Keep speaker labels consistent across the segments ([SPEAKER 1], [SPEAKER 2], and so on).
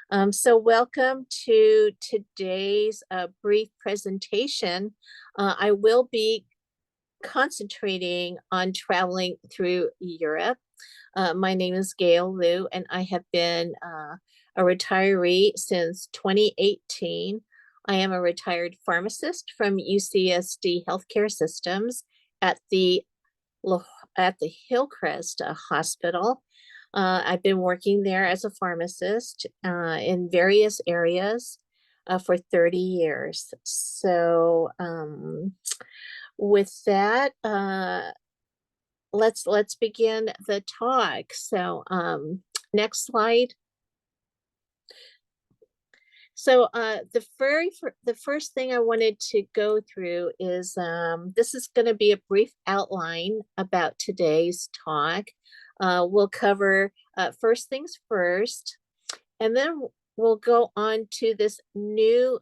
[SPEAKER 1] So welcome to today's brief presentation. I will be concentrating on traveling through Europe. My name is Gail Lew, and I have been a retiree since 2018. I am a retired pharmacist from UCSD Healthcare Systems at the at the Hillcrest Hospital. I've been working there as a pharmacist in various areas for 30 years. So with that, let's begin the talk. So next slide. So the first thing I wanted to go through is this is going to be a brief outline about today's talk. We'll cover first things first, and then we'll go on to this new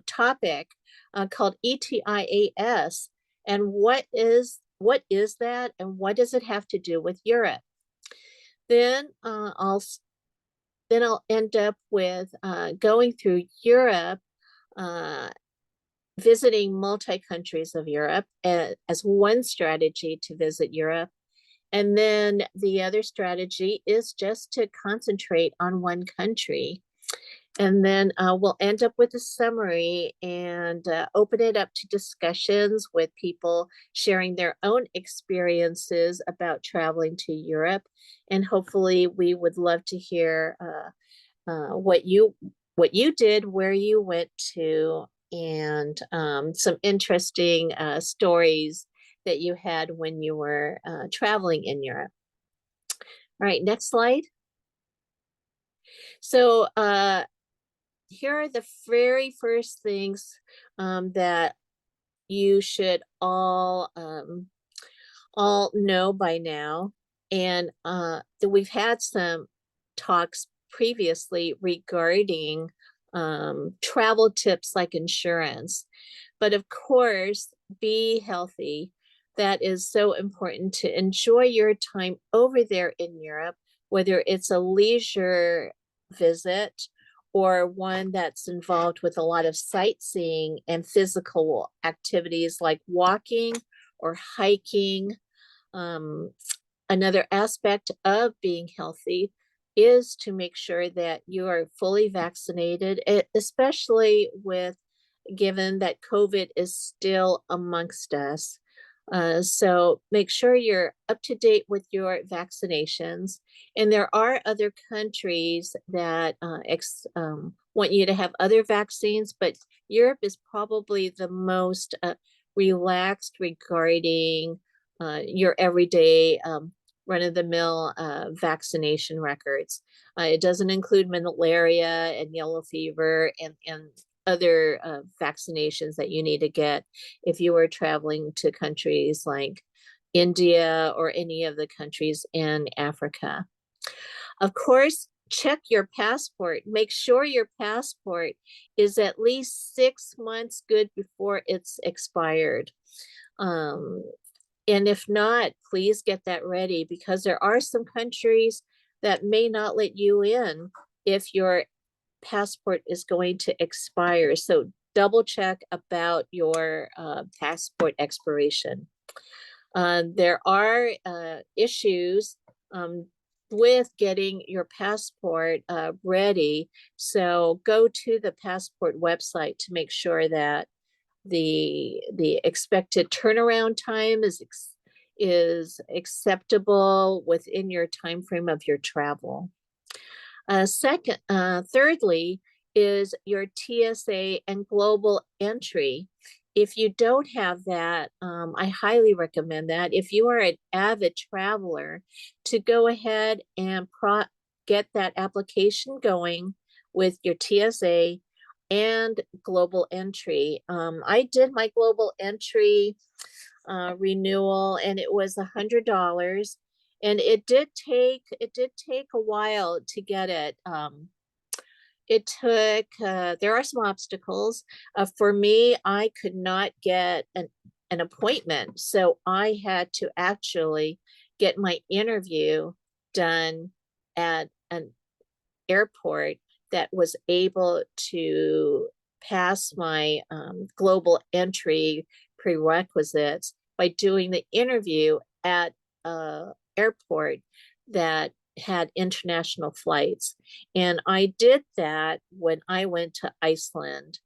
[SPEAKER 1] topic called ETIAS, and what is that, and what does it have to do with Europe? Then I'll end up with going through Europe, visiting multi-countries of Europe as one strategy to visit Europe. And then the other strategy is just to concentrate on one country. And then we'll end up with a summary and open it up to discussions with people sharing their own experiences about traveling to Europe. And hopefully we would love to hear what you did, where you went to, and some interesting stories that you had when you were traveling in Europe. All right, next slide. So here are the very first things that you should all know by now. And we've had some talks previously regarding travel tips like insurance. But of course, be healthy. That is so important to enjoy your time over there in Europe, whether it's a leisure visit or one that's involved with a lot of sightseeing and physical activities like walking or hiking. Another aspect of being healthy is to make sure that you are fully vaccinated, especially given that COVID is still amongst us. So make sure you're up to date with your vaccinations. And there are other countries that want you to have other vaccines, but Europe is probably the most relaxed regarding your everyday run-of-the-mill vaccination records. It doesn't include malaria and yellow fever and other vaccinations that you need to get if you are traveling to countries like India or any of the countries in Africa. Of course, check your passport. Make sure your passport is at least 6 months good before it's expired. And if not, please get that ready, because there are some countries that may not let you in if your passport is going to expire. So double check about your passport expiration. There are issues with getting your passport ready. So go to the passport website to make sure that the expected turnaround time is acceptable within your time frame of your travel. Thirdly, is your TSA and global entry. If you don't have that, I highly recommend that. If you are an avid traveler, to go ahead and get that application going with your TSA and global entry. I did my global entry renewal, and it was $100. And it did take a while to get it. It took there are some obstacles. For me, I could not get an appointment, so I had to actually get my interview done at an airport that was able to pass my global entry prerequisites by doing the interview at a airport that had international flights. And I did that when I went to Iceland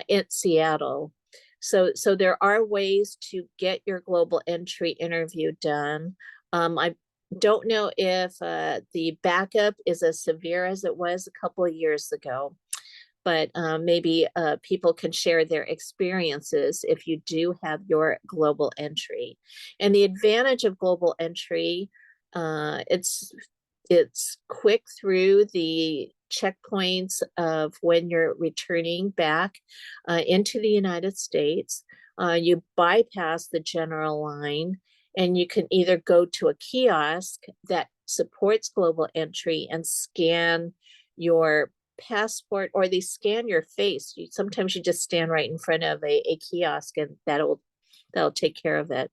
[SPEAKER 1] in Seattle. So there are ways to get your global entry interview done. I don't know if the backup is as severe as it was a couple of years ago, but maybe people can share their experiences if you do have your global entry. And the advantage of global entry, it's quick through the checkpoints of when you're returning back into the United States. You bypass the general line, and you can either go to a kiosk that supports global entry and scan your passport, or they scan your face. Sometimes you just stand right in front of a kiosk, and that'll take care of it.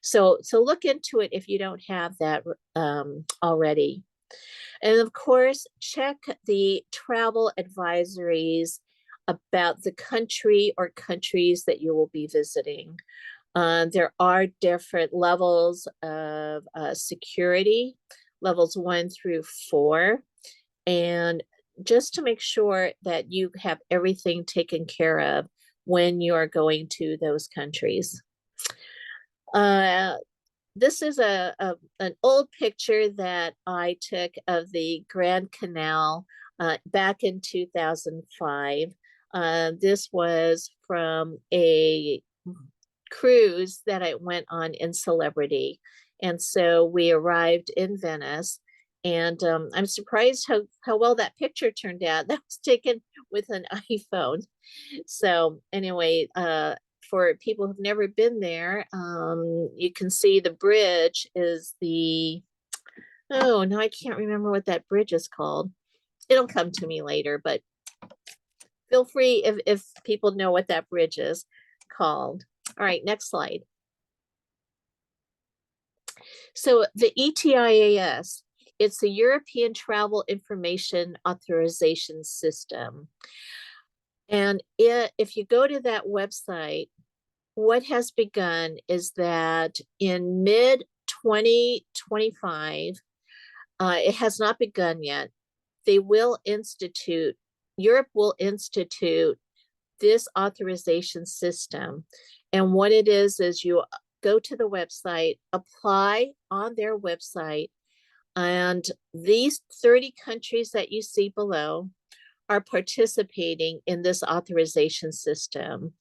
[SPEAKER 1] So look into it if you don't have that already. And of course, check the travel advisories about the country or countries that you will be visiting. There are different levels of security, levels 1 through 4. And just to make sure that you have everything taken care of when you are going to those countries. This is an old picture that I took of the Grand Canal back in 2005. This was from a cruise that I went on in Celebrity. And so we arrived in Venice, and I'm surprised how well that picture turned out. That was taken with an iPhone. So anyway, for people who've never been there, you can see the bridge is oh, no, I can't remember what that bridge is called. It'll come to me later, but feel free if people know what that bridge is called. All right, next slide. So the ETIAS, it's the European Travel Information Authorization System. And if you go to that website, what has begun is that in mid 2025, it has not begun yet. Europe will institute this authorization system. And what it is you go to the website, apply on their website, and these 30 countries that you see below are participating in this authorization system.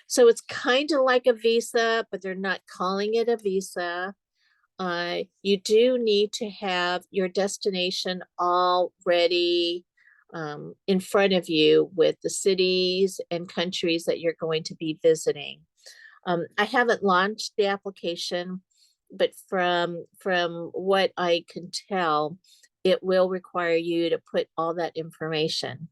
[SPEAKER 1] So it's kind of like a visa, but they're not calling it a visa. You do need to have your destination already in front of you with the cities and countries that you're going to be visiting. I haven't launched the application, but from what I can tell, it will require you to put all that information.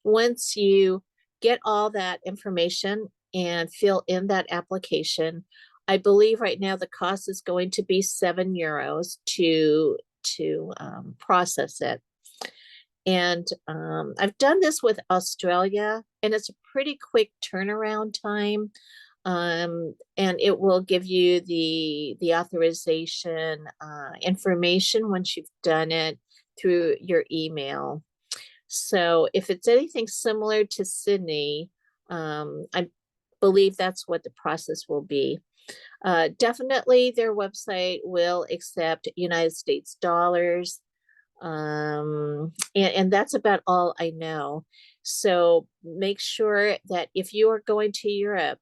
[SPEAKER 1] Once you get all that information and fill in that application, I believe right now the cost is going to be €7 to process it. And I've done this with Australia, and it's a pretty quick turnaround time. And it will give you the authorization information once you've done it through your email. So if it's anything similar to Sydney, I believe that's what the process will be. Definitely their website will accept United States dollars. And that's about all I know. So make sure that if you are going to Europe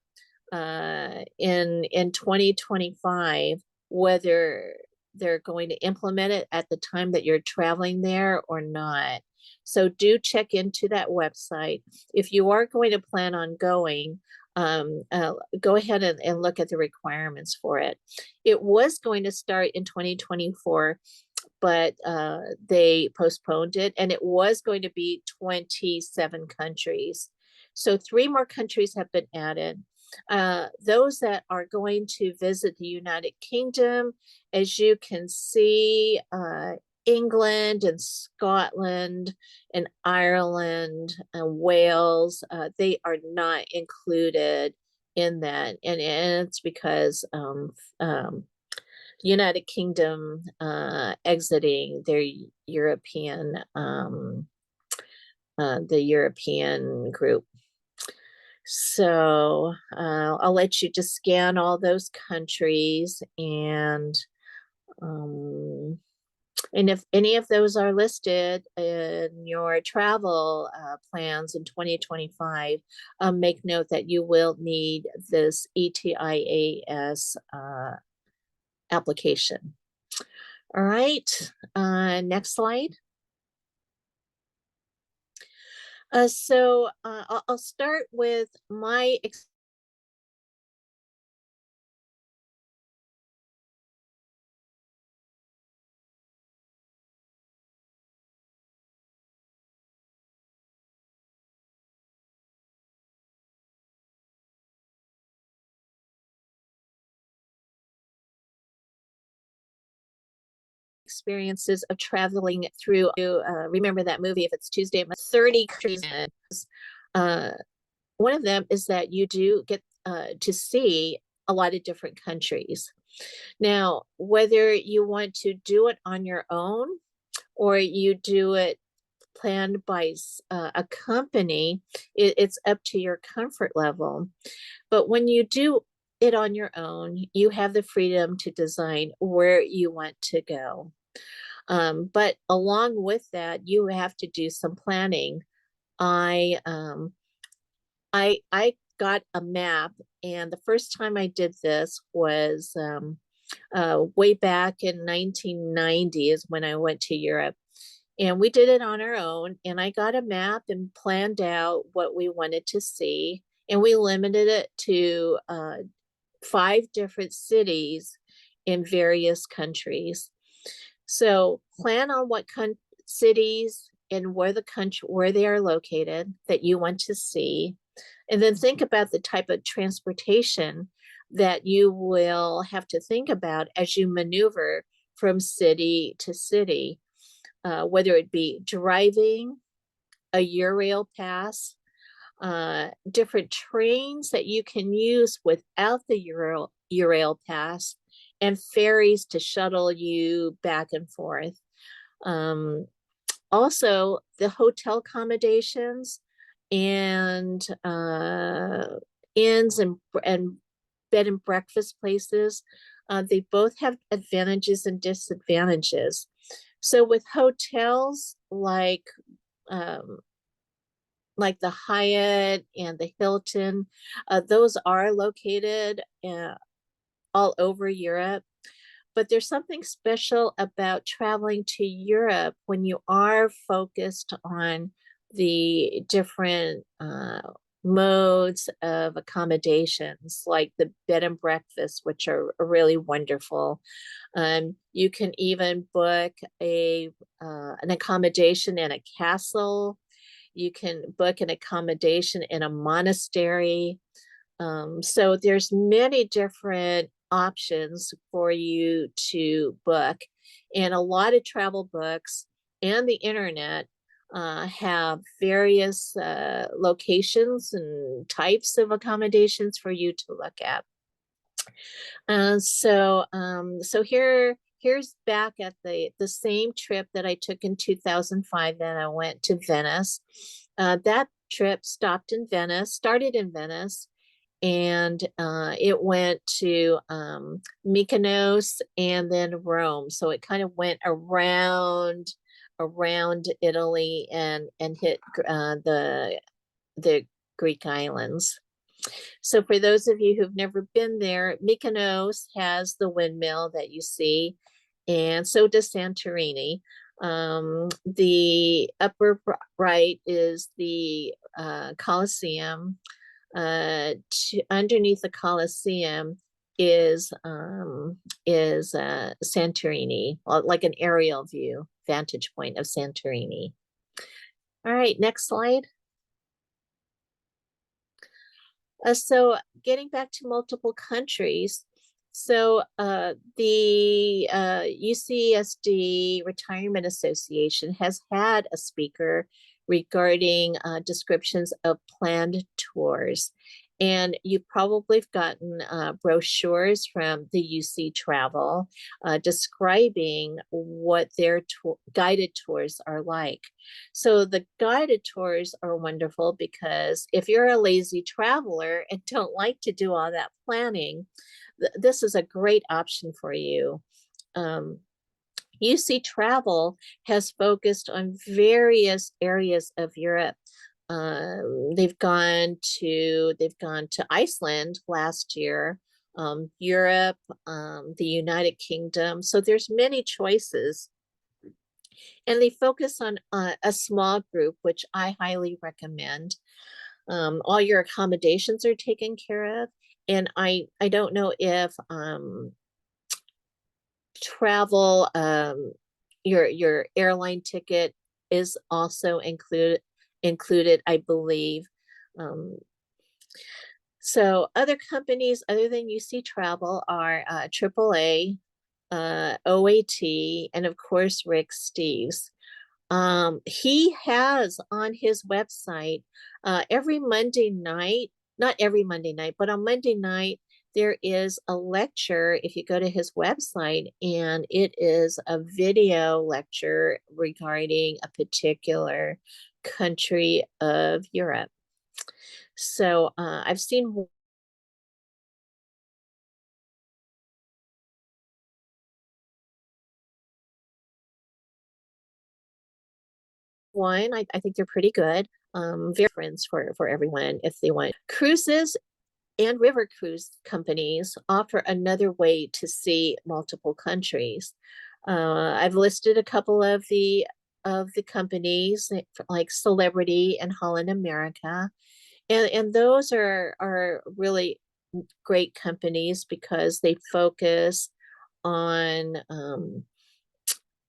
[SPEAKER 1] in 2025, whether they're going to implement it at the time that you're traveling there or not. So do check into that website. If you are going to plan on going, go ahead and look at the requirements for it. It was going to start in 2024, but they postponed it, and it was going to be 27 countries. So 3 more countries have been added. Those that are going to visit the United Kingdom, as you can see England and Scotland and Ireland and Wales, they are not included in that. And it's because United Kingdom exiting their European the European group. So I'll let you just scan all those countries, um, and if any of those are listed in your travel plans in 2025, make note that you will need this ETIAS application. All right, next slide. I'll start with my experiences of traveling through. Remember that movie, If It's Tuesday, 30 countries. Uh, one of them is that you do get to see a lot of different countries. Now, whether you want to do it on your own or you do it planned by a company, it's up to your comfort level. But when you do it on your own, you have the freedom to design where you want to go. But along with that, you have to do some planning. I I got a map, and the first time I did this was way back in 1990 is when I went to Europe. And we did it on our own. And I got a map and planned out what we wanted to see. And we limited it to 5 different cities in various countries. So plan on what cities and where they are located that you want to see, and then think about the type of transportation that you will have to think about as you maneuver from city to city, whether it be driving, a Eurail pass, different trains that you can use without the Eurail pass, and ferries to shuttle you back and forth. Um, Also, the hotel accommodations and inns and bed and breakfast places, they both have advantages and disadvantages. So with hotels um, like the Hyatt and the Hilton, those are located all over Europe. But there's something special about traveling to Europe when you are focused on the different modes of accommodations, like the bed and breakfast, which are really wonderful. You can even book an accommodation in a castle. You can book an accommodation in a monastery. So there's many different options for you to book, and a lot of travel books and the internet have various locations and types of accommodations for you to look at. So here's back at the same trip that I took in 2005. Then I went to Venice. That trip started in Venice, and it went to Mykonos and then Rome. So it kind of went around Italy and hit the Greek islands. So for those of you who've never been there, Mykonos has the windmill that you see, and so does Santorini. The upper right is the Colosseum. Underneath the Colosseum is Santorini, like an aerial view, vantage point of Santorini. All right, next slide. So getting back to multiple countries, So the UCSD Retirement Association has had a speaker regarding descriptions of planned tours. And you've probably gotten brochures from the UC Travel describing what their guided tours are like. So the guided tours are wonderful because if you're a lazy traveler and don't like to do all that planning, this is a great option for you. Um, UC Travel has focused on various areas of Europe. They've gone to Iceland last year, Europe, the United Kingdom. So there's many choices, and they focus on a small group, which I highly recommend. All your accommodations are taken care of, and I don't know if travel your airline ticket is also included, I believe. um, so other companies other than UC Travel are AAA, OAT, and of course Rick Steves. He has on his website every Monday night, not every Monday night, but on Monday night, there is a lecture if you go to his website, and it is a video lecture regarding a particular country of Europe. So I've seen one. I think they're pretty good. Very friends for everyone if they want. Cruises and river cruise companies offer another way to see multiple countries. I've listed a couple of the companies like Celebrity and Holland America, and those are really great companies because they focus on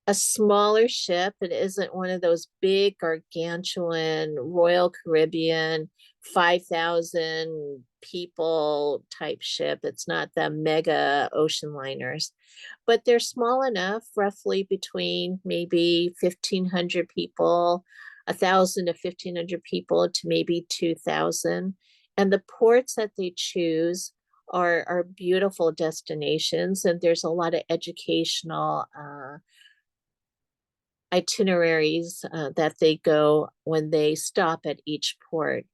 [SPEAKER 1] a smaller ship. It isn't one of those big gargantuan Royal Caribbean 5,000 people type ship. It's not the mega ocean liners, but they're small enough, roughly between maybe 1,500 people, 1,000 to 1,500 people to maybe 2,000. And the ports that they choose are beautiful destinations, and there's a lot of educational itineraries that they go when they stop at each port.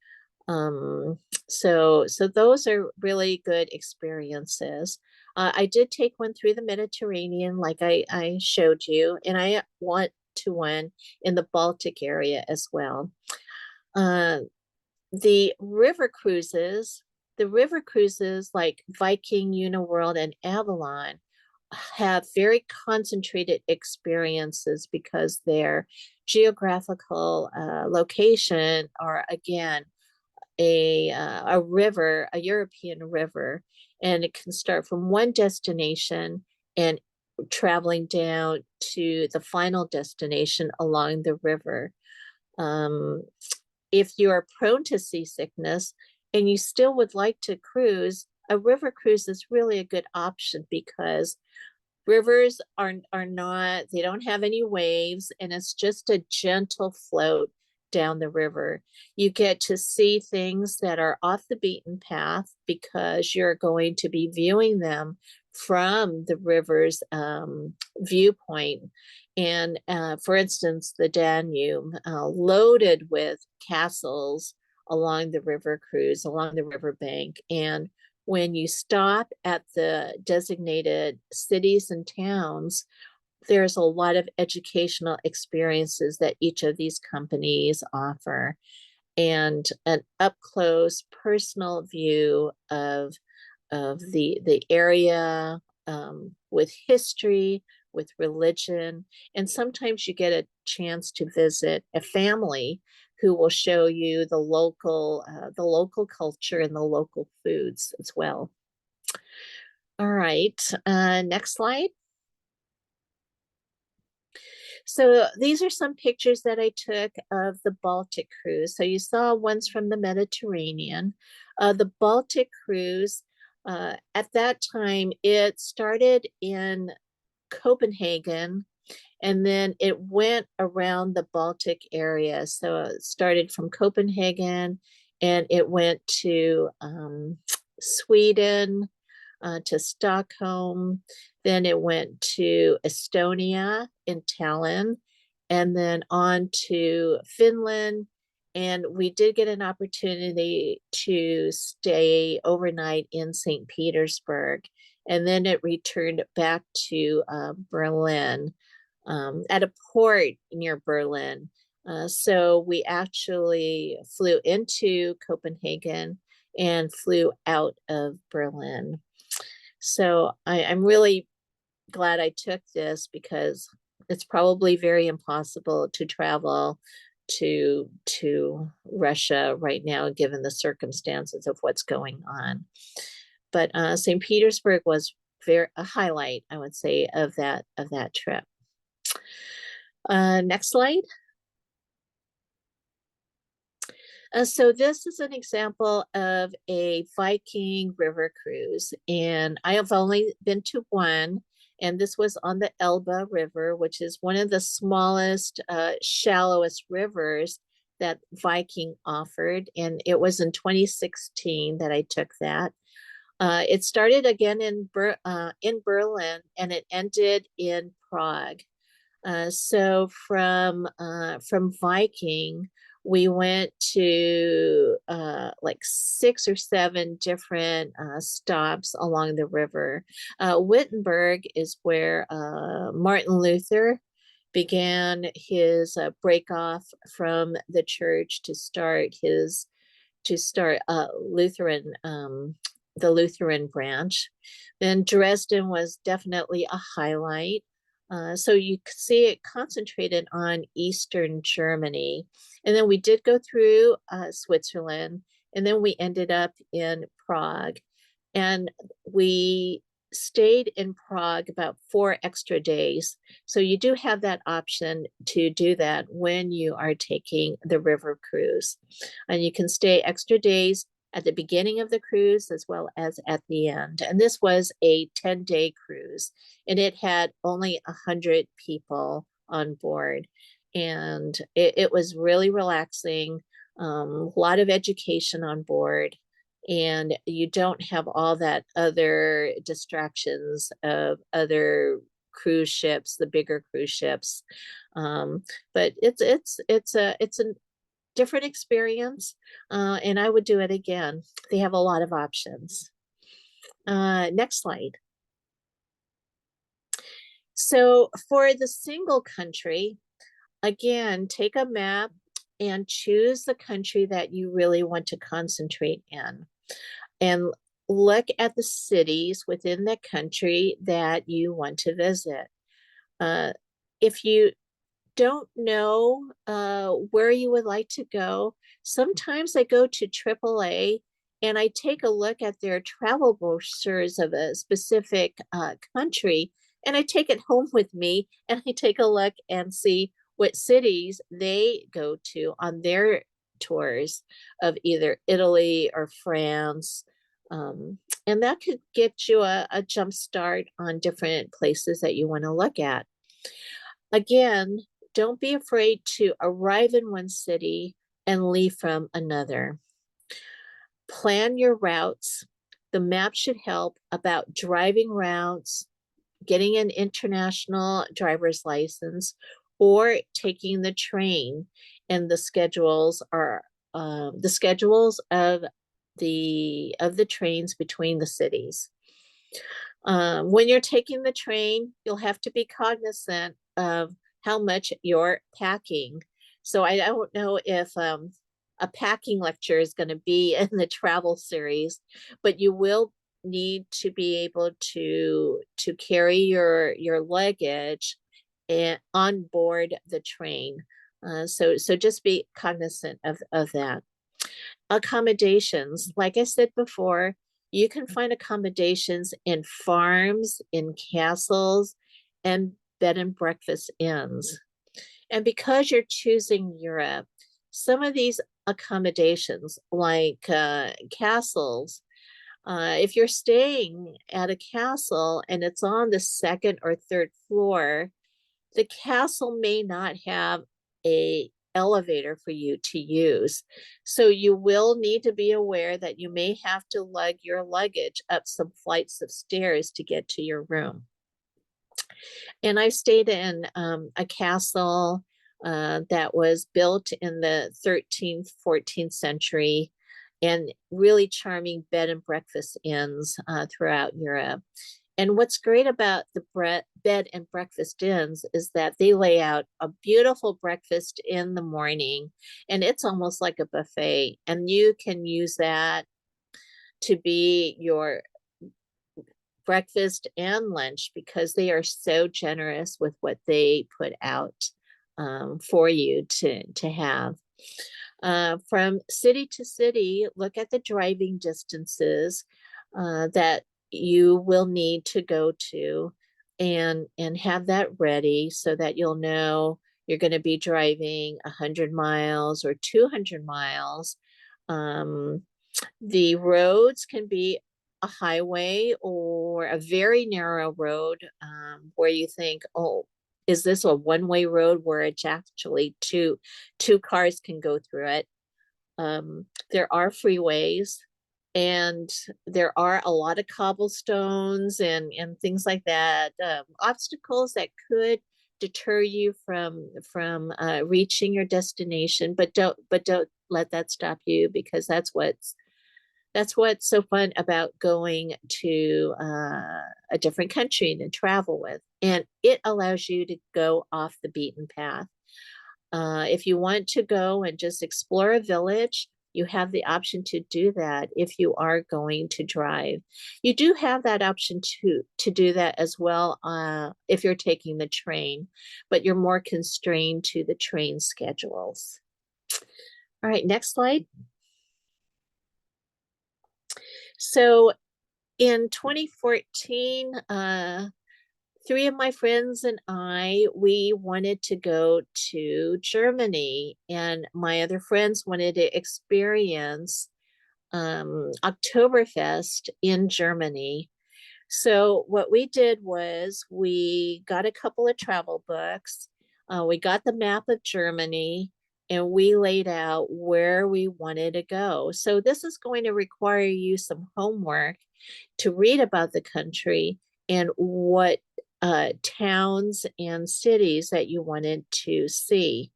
[SPEAKER 1] Um, so those are really good experiences. I did take one through the Mediterranean, like I showed you, and I want to one in the Baltic area as well. Uh, the river cruises, the river cruises like Viking, Uniworld, and Avalon have very concentrated experiences because their geographical location are again a river, a European river, and it can start from one destination and traveling down to the final destination along the river. Um, if you are prone to seasickness and you still would like to cruise, a river cruise is really a good option because rivers are not, they don't have any waves, and it's just a gentle float down the river. You get to see things that are off the beaten path because you're going to be viewing them from the river's viewpoint. And for instance, the Danube, loaded with castles along the river cruise, along the riverbank. And when you stop at the designated cities and towns, there's a lot of educational experiences that each of these companies offer, and an up close personal view of the area, with history, with religion, and sometimes you get a chance to visit a family who will show you the local culture and the local foods as well. All right, next slide. So these are some pictures that I took of the Baltic cruise. So you saw ones from the Mediterranean. The Baltic cruise At that time, it started in Copenhagen and then it went around the Baltic area. So it started from Copenhagen and it went to Sweden, to Stockholm. Then it went to Estonia in Tallinn, and then on to Finland. And we did get an opportunity to stay overnight in St. Petersburg. And then it returned back to Berlin, at a port near Berlin. So we actually flew into Copenhagen and flew out of Berlin. So I'm really glad I took this because it's probably very impossible to travel to Russia right now, given the circumstances of what's going on. But St. Petersburg was very a highlight, I would say, of that trip. Next slide. So this is an example of a Viking river cruise, and I have only been to one, and this was on the Elbe River, which is one of the smallest, shallowest rivers that Viking offered, and it was in 2016 that I took that. It started again in Berlin, and it ended in Prague. So from Viking, we went to like 6 or 7 different stops along the river. Wittenberg is where Martin Luther began his break off from the church to start Lutheran, the Lutheran branch. Then Dresden was definitely a highlight. So you see it concentrated on Eastern Germany. And then we did go through Switzerland, and then we ended up in Prague. And we stayed in Prague about 4 extra days. So you do have that option to do that when you are taking the river cruise. And you can stay extra days at the beginning of the cruise as well as at the end. And this was a 10-day cruise, and it had only 100 people on board. And it was really relaxing, a lot of education on board, and you don't have all that other distractions of other cruise ships, the bigger cruise ships. But it's a different experience, and I would do it again. They have a lot of options. Next slide. So for the single country, again, take a map and choose the country that you really want to concentrate in. And look at the cities within the country that you want to visit. If you don't know where you would like to go, sometimes I go to AAA and I take a look at their travel brochures of a specific country, and I take it home with me and I take a look and see what cities they go to on their tours of either Italy or France. And that could get you a jump start on different places that you want to look at. Again, don't be afraid to arrive in one city and leave from another. Plan your routes. The map should help about driving routes, getting an international driver's license, or taking the train. And the schedules of the trains between the cities. When you're taking the train, you'll have to be cognizant of how much you're packing. So I don't know if a packing lecture is going to be in the travel series, but you will need to be able to carry your luggage and on board the train. So just be cognizant of that. Accommodations, like I said before, you can find accommodations in farms, in castles, and bed and breakfast inns. And because you're choosing Europe, some of these accommodations, like castles, If you're staying at a castle and it's on the second or third floor, the castle may not have a elevator for you to use. So you will need to be aware that you may have to lug your luggage up some flights of stairs to get to your room. And I stayed in a castle that was built in the 13th, 14th century, and really charming bed and breakfast inns throughout Europe. And what's great about the bed and breakfast inns is that they lay out a beautiful breakfast in the morning, and it's almost like a buffet. And you can use that to be your breakfast and lunch because they are so generous with what they put out for you to have. From city to city, look at the driving distances that you will need to go to and have that ready so that you'll know you're going to be driving 100 miles or 200 miles. Um, the roads can be a highway or a very narrow road where you think, oh, is this a one-way road where it's actually two cars can go through it? There are freeways, and there are a lot of cobblestones and things like that, obstacles that could deter you from reaching your destination, but don't let that stop you because that's what's so fun about going to a different country to travel with. And it allows you to go off the beaten path. If you want to go and just explore a village, you have the option to do that if you are going to drive. You do have that option to do that as well if you're taking the train, but you're more constrained to the train schedules. All right, next slide. So in 2014, three of my friends and we wanted to go to Germany, and my other friends wanted to experience Oktoberfest in Germany. So what we did was we got a couple of travel books, we got the map of Germany, and we laid out where we wanted to go. So this is going to require you some homework to read about the country and what towns and cities that you wanted to see.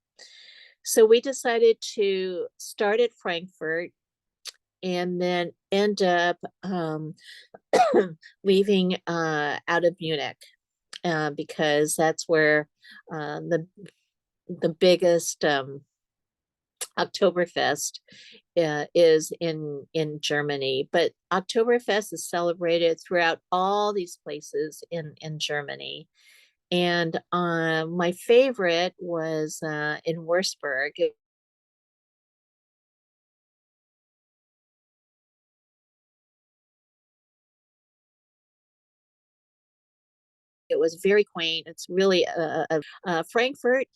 [SPEAKER 1] So we decided to start at Frankfurt and then end up leaving out of Munich because that's where the biggest Oktoberfest is in Germany. But Oktoberfest is celebrated throughout all these places in Germany. And my favorite was in Würzburg. It was very quaint. It's really a Frankfurt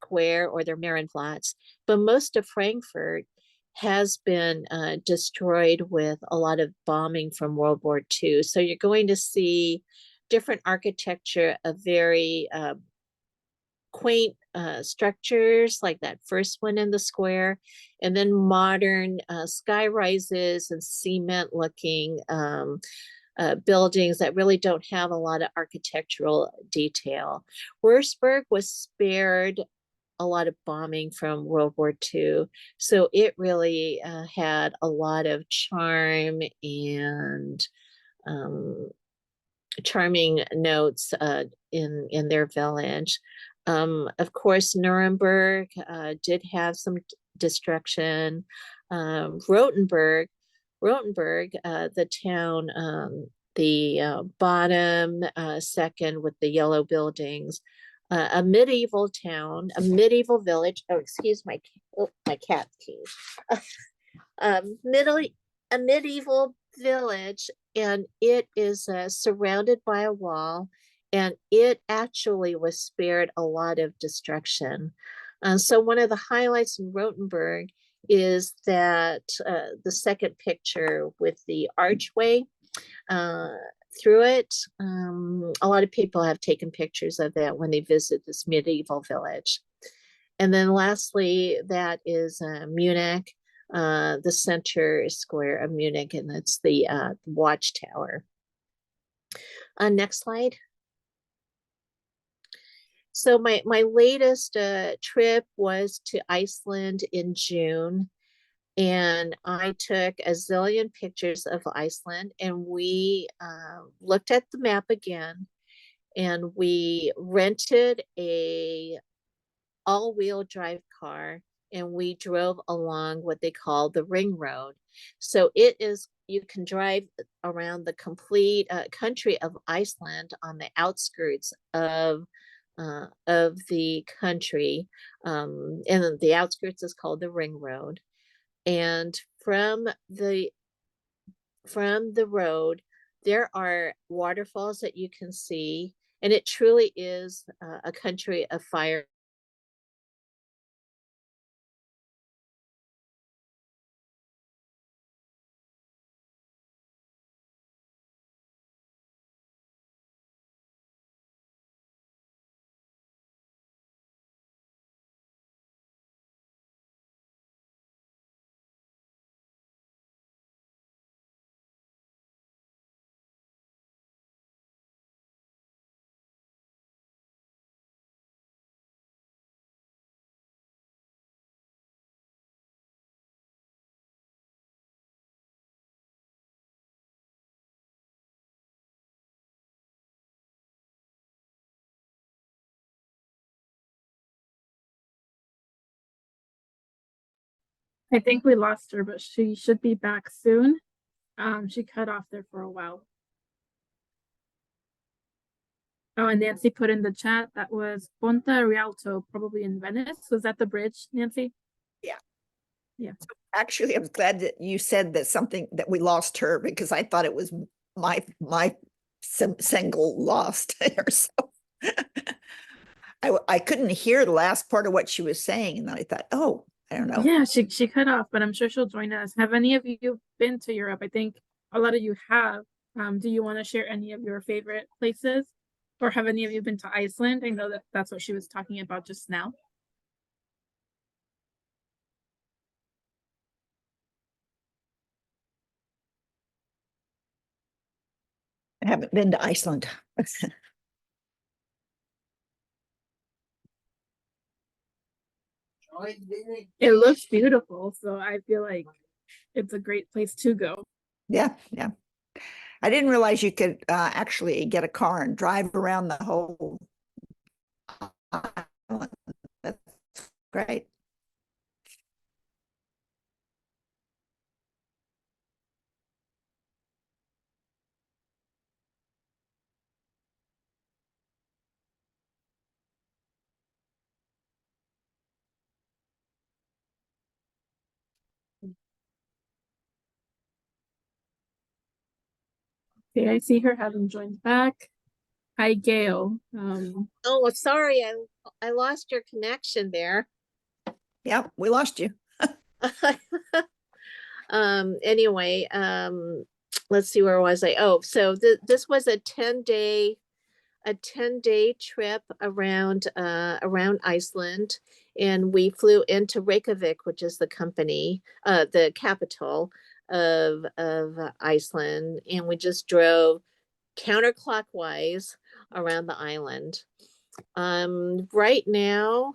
[SPEAKER 1] Square or their Marienplatz, but most of Frankfurt has been destroyed with a lot of bombing from World War II. So you're going to see different architecture of very quaint structures like that first one in the square, and then modern sky rises and cement looking buildings that really don't have a lot of architectural detail. Würzburg was spared a lot of bombing from World War II, so it really had a lot of charm and um, charming notes in their village. Of course, Nuremberg did have some destruction. Rothenburg, the town, the bottom second with the yellow buildings, a medieval town, a medieval village. Oh, excuse my cat keys. Middle a medieval village, and it is surrounded by a wall, and it actually was spared a lot of destruction. So one of the highlights in Rothenburg is that the second picture with the archway uh, through it. A lot of people have taken pictures of that when they visit this medieval village. And then lastly, that is Munich, the center square of Munich, and it's the watchtower. Next slide. So my latest trip was to Iceland in June, and I took a zillion pictures of Iceland, and we looked at the map again, and we rented a all-wheel drive car, and we drove along what they call the ring road. So it is, you can drive around the complete country of Iceland on the outskirts of the country, and the outskirts is called the ring road. And from the road, there are waterfalls that you can see, and it truly is a country of fire.
[SPEAKER 2] I think we lost her, but she should be back soon. She cut off there for a while. Oh, and Nancy put in the chat that was Ponte Rialto, probably in Venice. Was that the bridge, Nancy?
[SPEAKER 3] Yeah.
[SPEAKER 2] Yeah.
[SPEAKER 3] So actually, I was glad that you said that something that we lost her, because I thought it was my single lost her. So I couldn't hear the last part of what she was saying, and then I thought, oh, I don't know.
[SPEAKER 2] Yeah, she cut off, but I'm sure she'll join us. Have any of you been to Europe? I think a lot of you have. Do you want to share any of your favorite places? Or have any of you been to Iceland? I know that that's what she was talking about just now.
[SPEAKER 3] I haven't been to Iceland.
[SPEAKER 2] It looks beautiful, so I feel like it's a great place to go.
[SPEAKER 3] Yeah, yeah. I didn't realize you could actually get a car and drive around the whole island. That's great.
[SPEAKER 2] Okay, I see her having joined back. Hi, Gail.
[SPEAKER 1] Oh, sorry, I lost your connection there.
[SPEAKER 3] Yeah, we lost you.
[SPEAKER 1] Anyway, let's see, where was I? Oh, so this was a 10-day trip around Iceland, and we flew into Reykjavik, which is the capital of Iceland, and we just drove counterclockwise around the island. Right now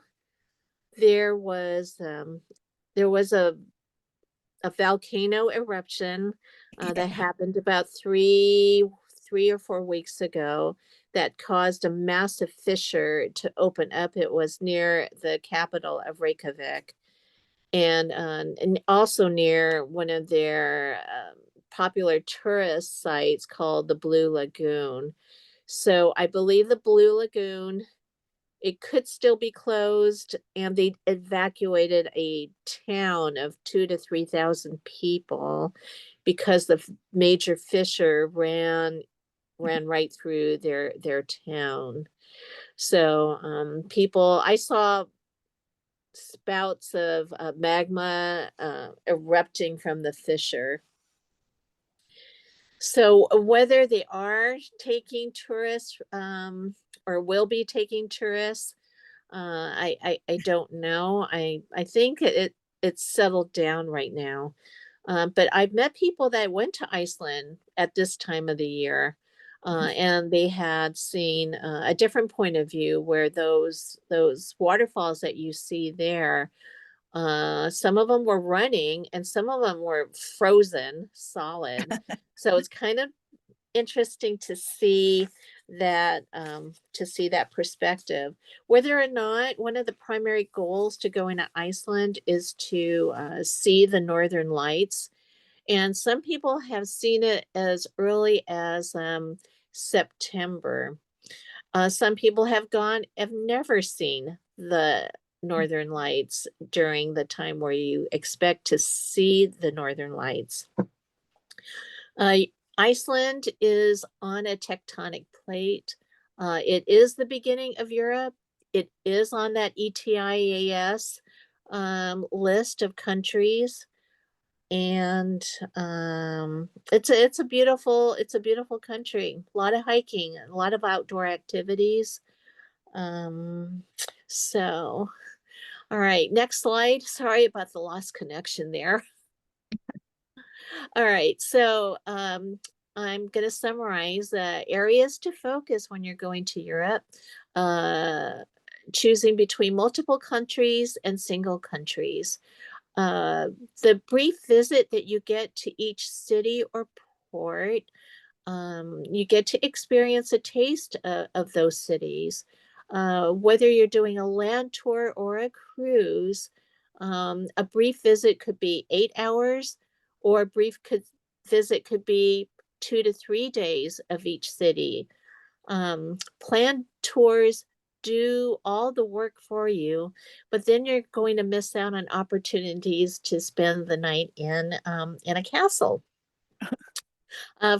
[SPEAKER 1] there was a volcano eruption that happened about three or 4 weeks ago that caused a massive fissure to open up. It was near the capital of Reykjavik, and also near one of their popular tourist sites called the Blue Lagoon. So I believe the Blue Lagoon, it could still be closed, and they evacuated a town of 2 to 3,000 people because the major fissure ran right through their town. So people, I saw spouts of magma erupting from the fissure. So whether they are taking tourists or will be taking tourists, I don't know. I think it's settled down right now. But I've met people that went to Iceland at this time of the year, and they had seen a different point of view where those waterfalls that you see there, some of them were running and some of them were frozen solid. So it's kind of interesting to see that perspective. Whether or not one of the primary goals to going to Iceland is to see the Northern Lights, and some people have seen it as early as September. Some people have never seen the Northern Lights during the time where you expect to see the Northern Lights. Uh, Iceland is on a tectonic plate. It is the beginning of Europe. It is on that ETIAS list of countries, and it's a beautiful country. A lot of hiking, a lot of outdoor activities. Um, so, all right, next slide. Sorry about the lost connection there. All right, so I'm going to summarize areas to focus when you're going to Europe, uh, choosing between multiple countries and single countries. Uh, the brief visit that you get to each city or port, you get to experience a taste of those cities. Whether you're doing a land tour or a cruise, a brief visit could be 8 hours, or a visit could be 2 to 3 days of each city. Planned tours do all the work for you, but then you're going to miss out on opportunities to spend the night in a castle.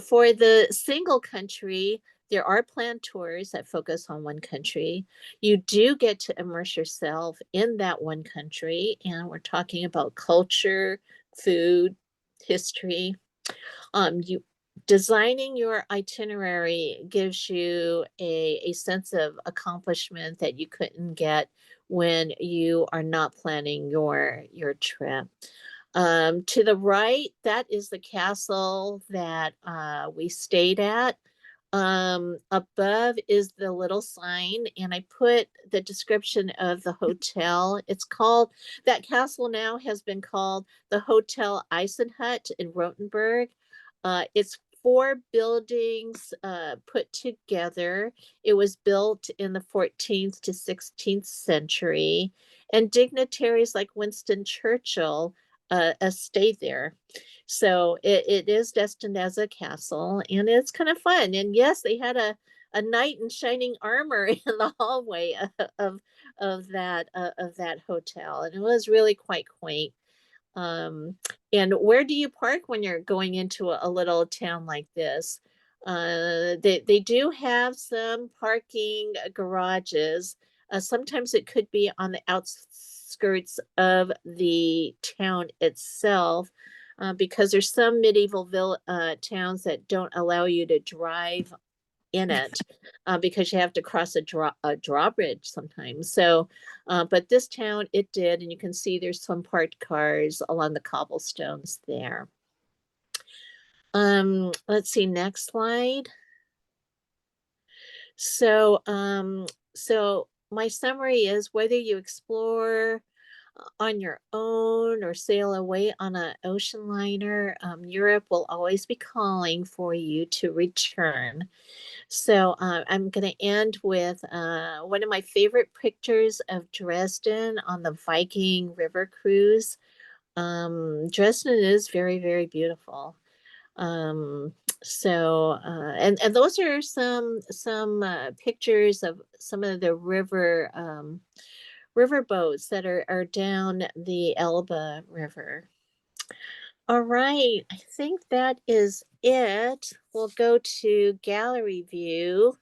[SPEAKER 1] For the single country, there are planned tours that focus on one country. You do get to immerse yourself in that one country, and we're talking about culture, food, history. You designing your itinerary gives you a sense of accomplishment that you couldn't get when you are not planning your trip. To the right, that is the castle that we stayed at. Above is the little sign, and I put the description of the hotel. That castle now has been called the Hotel Eisenhut in Rothenburg. It's four buildings put together. It was built in the 14th to 16th century, and dignitaries like Winston Churchill stayed there. So it is destined as a castle, and it's kind of fun. And yes, they had a knight in shining armor in the hallway of that hotel, and it was really quite quaint. Um, and where do you park when you're going into a little town like this? They do have some parking garages. Sometimes it could be on the outskirts of the town itself, because there's some medieval towns that don't allow you to drive in it, because you have to cross a drawbridge sometimes. So, but this town, it did, and you can see there's some parked cars along the cobblestones there. Let's see, next slide. So my summary is whether you explore on your own or sail away on an ocean liner, Europe will always be calling for you to return. So I'm going to end with one of my favorite pictures of Dresden on the Viking River cruise. Dresden is very, very beautiful. Um, and those are some pictures of some of the river boats that are down the Elbe River. All right, I think that is it. We'll go to gallery view.